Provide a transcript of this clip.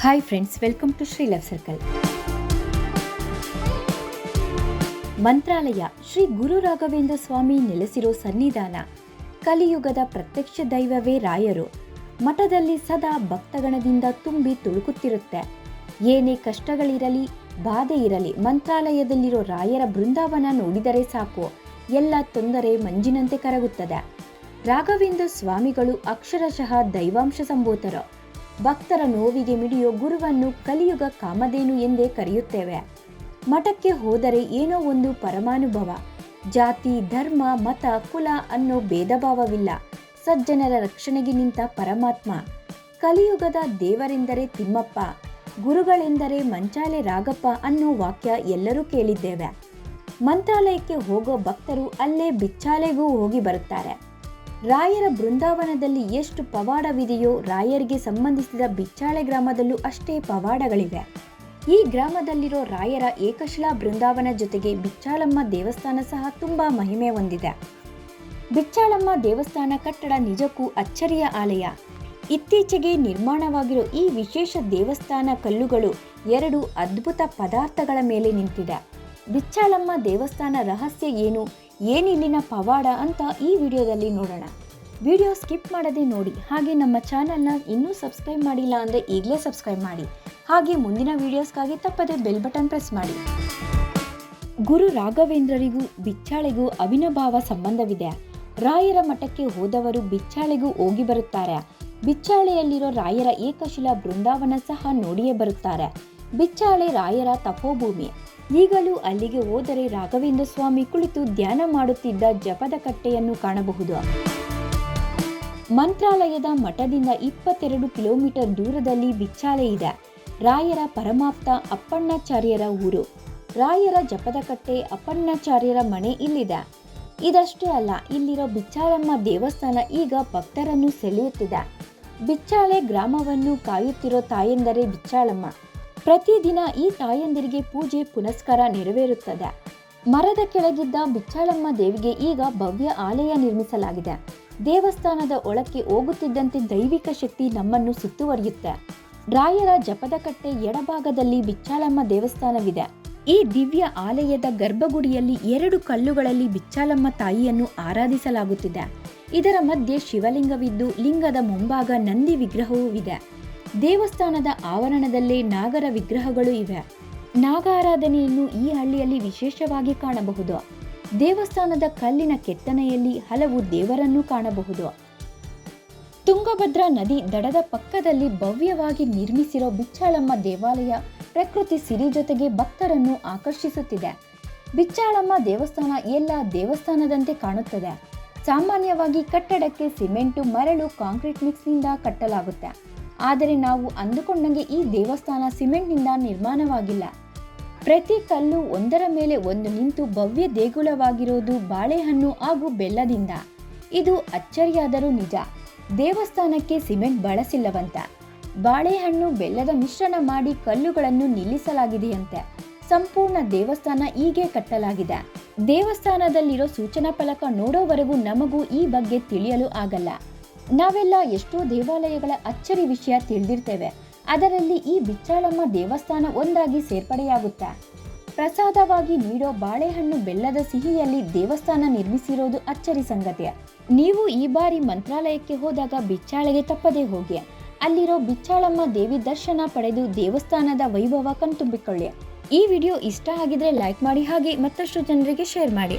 Hi friends, welcome to Shri love circle. Mantralaya Shri Guru Raghavendra Swami ನೆಲೆಸಿರೋ ಸನ್ನಿಧಾನ. ಕಲಿಯುಗದ ಪ್ರತ್ಯಕ್ಷ ದೈವವೇ ರಾಯರು. ಮಠದಲ್ಲಿ ಸದಾ ಭಕ್ತಗಣದಿಂದ ತುಂಬಿ ತುಳುಕುತ್ತಿರುತ್ತೆ. ಏನೇ ಕಷ್ಟಗಳಿರಲಿ, ಬಾಧೆ ಇರಲಿ, ಮಂತ್ರಾಲಯದಲ್ಲಿರೋ ರಾಯರ ಬೃಂದಾವನ ನೋಡಿದರೆ ಸಾಕು, ಎಲ್ಲ ತೊಂದರೆ ಮಂಜಿನಂತೆ ಕರಗುತ್ತದೆ. ರಾಘವೇಂದ್ರ ಸ್ವಾಮಿಗಳು ಅಕ್ಷರಶಃ ದೈವಾಂಶ ಸಂಭೂತರು. ಭಕ್ತರ ನೋವಿಗೆ ಮಿಡಿಯೋ ಗುರುವನ್ನು ಕಲಿಯುಗ ಕಾಮಧೇನು ಎಂದೇ ಕರೆಯುತ್ತೇವೆ. ಮಠಕ್ಕೆ ಹೋದರೆ ಏನೋ ಒಂದು ಪರಮಾನುಭವ. ಜಾತಿ, ಧರ್ಮ, ಮತ, ಕುಲ ಅನ್ನೋ ಭೇದ ಭಾವವಿಲ್ಲ. ಸಜ್ಜನರ ರಕ್ಷಣೆಗೆ ನಿಂತ ಪರಮಾತ್ಮ. ಕಲಿಯುಗದ ದೇವರೆಂದರೆ ತಿಮ್ಮಪ್ಪ, ಗುರುಗಳೆಂದರೆ ಮಂಚಾಲೆ ರಾಗಪ್ಪ ಅನ್ನೋ ವಾಕ್ಯ ಎಲ್ಲರೂ ಕೇಳಿದ್ದೇವೆ. ಮಂತ್ರಾಲಯಕ್ಕೆ ಹೋಗೋ ಭಕ್ತರು ಅಲ್ಲೇ ಬಿಚ್ಚಾಲೆಗೂ ಹೋಗಿ ಬರುತ್ತಾರೆ. ರಾಯರ ಬೃಂದಾವನದಲ್ಲಿ ಎಷ್ಟು ಪವಾಡವಿದೆಯೋ, ರಾಯರಿಗೆ ಸಂಬಂಧಿಸಿದ ಬಿಚ್ಚಾಳೆ ಗ್ರಾಮದಲ್ಲೂ ಅಷ್ಟೇ ಪವಾಡಗಳಿವೆ. ಈ ಗ್ರಾಮದಲ್ಲಿರೋ ರಾಯರ ಏಕಶಿಲಾ ಬೃಂದಾವನ ಜೊತೆಗೆ ಬಿಚ್ಚಾಳಮ್ಮ ದೇವಸ್ಥಾನ ಸಹ ತುಂಬಾ ಮಹಿಮೆ ಹೊಂದಿದೆ. ಬಿಚ್ಚಾಳಮ್ಮ ದೇವಸ್ಥಾನ ಕಟ್ಟಡ ನಿಜಕ್ಕೂ ಅಚ್ಚರಿಯ ಆಲಯ. ಇತ್ತೀಚೆಗೆ ನಿರ್ಮಾಣವಾಗಿರೋ ಈ ವಿಶೇಷ ದೇವಸ್ಥಾನ ಕಲ್ಲುಗಳು ಎರಡು ಅದ್ಭುತ ಪದಾರ್ಥಗಳ ಮೇಲೆ ನಿಂತಿದೆ. ಬಿಚ್ಚಾಳಮ್ಮ ದೇವಸ್ಥಾನ ರಹಸ್ಯ ಏನು, ಏನಿಲ್ಲಿನ ಪವಾಡ ಅಂತ ಈ ವಿಡಿಯೋದಲ್ಲಿ ನೋಡೋಣ. ವಿಡಿಯೋ ಸ್ಕಿಪ್ ಮಾಡದೆ ನೋಡಿ. ಹಾಗೆ ನಮ್ಮ ಚಾನಲ್ನ ಇನ್ನೂ ಸಬ್ಸ್ಕ್ರೈಬ್ ಮಾಡಿಲ್ಲ ಅಂದರೆ ಈಗಲೇ ಸಬ್ಸ್ಕ್ರೈಬ್ ಮಾಡಿ. ಹಾಗೆ ಮುಂದಿನ ವಿಡಿಯೋಸ್ಗಾಗಿ ತಪ್ಪದೆ ಬೆಲ್ ಬಟನ್ ಪ್ರೆಸ್ ಮಾಡಿ. ಗುರು ರಾಘವೇಂದ್ರರಿಗೂ ಬಿಚ್ಚಾಳೆಗೂ ಅವಿನಾಭಾವ ಸಂಬಂಧವಿದೆ. ರಾಯರ ಮಠಕ್ಕೆ ಹೋದವರು ಬಿಚ್ಚಾಳೆಗೂ ಹೋಗಿ ಬರುತ್ತಾರೆ. ಬಿಚ್ಚಾಳೆಯಲ್ಲಿರೋ ರಾಯರ ಏಕಶಿಲಾ ಬೃಂದಾವನ ಸಹ ನೋಡಿಯೇ ಬರುತ್ತಾರೆ. ಬಿಚ್ಚಾಳೆ ರಾಯರ ತಪೋಭೂಮಿ. ಈಗಲೂ ಅಲ್ಲಿಗೆ ಹೋದರೆ ರಾಘವೇಂದ್ರ ಸ್ವಾಮಿ ಕುಳಿತು ಧ್ಯಾನ ಮಾಡುತ್ತಿದ್ದ ಜಪದ ಕಟ್ಟೆಯನ್ನು ಕಾಣಬಹುದು. ಮಂತ್ರಾಲಯದ ಮಠದಿಂದ 22 ಕಿಲೋಮೀಟರ್ ದೂರದಲ್ಲಿ ಬಿಚ್ಚಾಲೆ ಇದೆ. ರಾಯರ ಪರಮಾಪ್ತ ಅಪ್ಪಣ್ಣಾಚಾರ್ಯರ ಊರು. ರಾಯರ ಜಪದ ಕಟ್ಟೆ, ಅಪ್ಪಣ್ಣಾಚಾರ್ಯರ ಮನೆ ಇಲ್ಲಿದೆ. ಇದಷ್ಟೇ ಅಲ್ಲ, ಇಲ್ಲಿರೋ ಬಿಚ್ಚಾಳಮ್ಮ ದೇವಸ್ಥಾನ ಈಗ ಭಕ್ತರನ್ನು ಸೆಳೆಯುತ್ತಿದೆ. ಬಿಚ್ಚಾಳೆ ಗ್ರಾಮವನ್ನು ಕಾಯುತ್ತಿರೋ ತಾಯಂದರೆ ಬಿಚ್ಚಾಳಮ್ಮ. ಪ್ರತಿದಿನ ಈ ತಾಯಂದಿರಿಗೆ ಪೂಜೆ ಪುನಸ್ಕಾರ ನೆರವೇರುತ್ತದೆ. ಮರದ ಕೆಳಗಿದ್ದ ಬಿಚ್ಚಾಳಮ್ಮ ದೇವಿಗೆ ಈಗ ಭವ್ಯ ಆಲಯ ನಿರ್ಮಿಸಲಾಗಿದೆ. ದೇವಸ್ಥಾನದ ಒಳಕ್ಕೆ ಹೋಗುತ್ತಿದ್ದಂತೆ ದೈವಿಕ ಶಕ್ತಿ ನಮ್ಮನ್ನು ಸುತ್ತುವರಿಯುತ್ತೆ. ರಾಯರ ಜಪದ ಕಟ್ಟೆ ಎಡಭಾಗದಲ್ಲಿ ಬಿಚ್ಚಾಳಮ್ಮ ದೇವಸ್ಥಾನವಿದೆ. ಈ ದಿವ್ಯ ಆಲಯದ ಗರ್ಭಗುಡಿಯಲ್ಲಿ 2 ಕಲ್ಲುಗಳಲ್ಲಿ ಬಿಚ್ಚಾಳಮ್ಮ ತಾಯಿಯನ್ನು ಆರಾಧಿಸಲಾಗುತ್ತಿದೆ. ಇದರ ಮಧ್ಯೆ ಶಿವಲಿಂಗವಿದ್ದು, ಲಿಂಗದ ಮುಂಭಾಗ ನಂದಿ ವಿಗ್ರಹವೂ ಇದೆ. ದೇವಸ್ಥಾನದ ಆವರಣದಲ್ಲೇ ನಾಗರ ವಿಗ್ರಹಗಳು ಇವೆ. ನಾಗಾರಾಧನೆಯನ್ನು ಈ ಹಳ್ಳಿಯಲ್ಲಿ ವಿಶೇಷವಾಗಿ ಕಾಣಬಹುದು. ದೇವಸ್ಥಾನದ ಕಲ್ಲಿನ ಕೆತ್ತನೆಯಲ್ಲಿ ಹಲವು ದೇವರನ್ನು ಕಾಣಬಹುದು. ತುಂಗಭದ್ರಾ ನದಿ ದಡದ ಪಕ್ಕದಲ್ಲಿ ಭವ್ಯವಾಗಿ ನಿರ್ಮಿಸಿರೋ ಬಿಚ್ಚಾಳಮ್ಮ ದೇವಾಲಯ ಪ್ರಕೃತಿ ಸಿರಿ ಜೊತೆಗೆ ಭಕ್ತರನ್ನು ಆಕರ್ಷಿಸುತ್ತಿದೆ. ಬಿಚ್ಚಾಳಮ್ಮ ದೇವಸ್ಥಾನ ಎಲ್ಲ ದೇವಸ್ಥಾನದಂತೆ ಕಾಣುತ್ತದೆ. ಸಾಮಾನ್ಯವಾಗಿ ಕಟ್ಟಡಕ್ಕೆ ಸಿಮೆಂಟು, ಮರಳು, ಕಾಂಕ್ರೀಟ್ ಮಿಕ್ಸ್ನಿಂದ ಕಟ್ಟಲಾಗುತ್ತೆ. ಆದರೆ ನಾವು ಅಂದುಕೊಂಡಂಗೆ ಈ ದೇವಸ್ಥಾನ ಸಿಮೆಂಟ್ನಿಂದ ನಿರ್ಮಾಣವಾಗಿಲ್ಲ. ಪ್ರತಿ ಕಲ್ಲು ಒಂದರ ಮೇಲೆ ಒಂದು ನಿಂತು ಭವ್ಯ ದೇಗುಲವಾಗಿರೋದು ಬಾಳೆಹಣ್ಣು ಹಾಗೂ ಬೆಲ್ಲದಿಂದ. ಇದು ಅಚ್ಚರಿಯಾದರೂ ನಿಜ. ದೇವಸ್ಥಾನಕ್ಕೆ ಸಿಮೆಂಟ್ ಬಳಸಿಲ್ಲವಂತೆ. ಬಾಳೆಹಣ್ಣು, ಬೆಲ್ಲದ ಮಿಶ್ರಣ ಮಾಡಿ ಕಲ್ಲುಗಳನ್ನು ನಿಲ್ಲಿಸಲಾಗಿದೆಯಂತೆ. ಸಂಪೂರ್ಣ ದೇವಸ್ಥಾನ ಹೀಗೆ ಕಟ್ಟಲಾಗಿದೆ. ದೇವಸ್ಥಾನದಲ್ಲಿರೋ ಸೂಚನಾ ಫಲಕ ನೋಡೋವರೆಗೂ ನಮಗೂ ಈ ಬಗ್ಗೆ ತಿಳಿಯಲು ಆಗಲ್ಲ. ನಾವೆಲ್ಲ ಎಷ್ಟೋ ದೇವಾಲಯಗಳ ಅಚ್ಚರಿ ವಿಷಯ ತಿಳಿದಿರ್ತೇವೆ. ಅದರಲ್ಲಿ ಈ ಬಿಚ್ಚಾಳಮ್ಮ ದೇವಸ್ಥಾನ ಒಂದಾಗಿ ಸೇರ್ಪಡೆಯಾಗುತ್ತೆ. ಪ್ರಸಾದವಾಗಿ ನೀಡೋ ಬಾಳೆಹಣ್ಣು, ಬೆಲ್ಲದ ಸಿಹಿಯಲ್ಲಿ ದೇವಸ್ಥಾನ ನಿರ್ಮಿಸಿರೋದು ಅಚ್ಚರಿ ಸಂಗತಿ. ನೀವು ಈ ಬಾರಿ ಮಂತ್ರಾಲಯಕ್ಕೆ ಹೋದಾಗ ಬಿಚ್ಚಾಳೆಗೆ ತಪ್ಪದೇ ಹೋಗಿ. ಅಲ್ಲಿರೋ ಬಿಚ್ಚಾಳಮ್ಮ ದೇವಿ ದರ್ಶನ ಪಡೆದು ದೇವಸ್ಥಾನದ ವೈಭವ ಕಣ್ತುಂಬಿಕೊಳ್ಳಿ. ಈ ವಿಡಿಯೋ ಇಷ್ಟ ಆಗಿದ್ರೆ ಲೈಕ್ ಮಾಡಿ, ಹಾಗೆ ಮತ್ತಷ್ಟು ಜನರಿಗೆ ಶೇರ್ ಮಾಡಿ.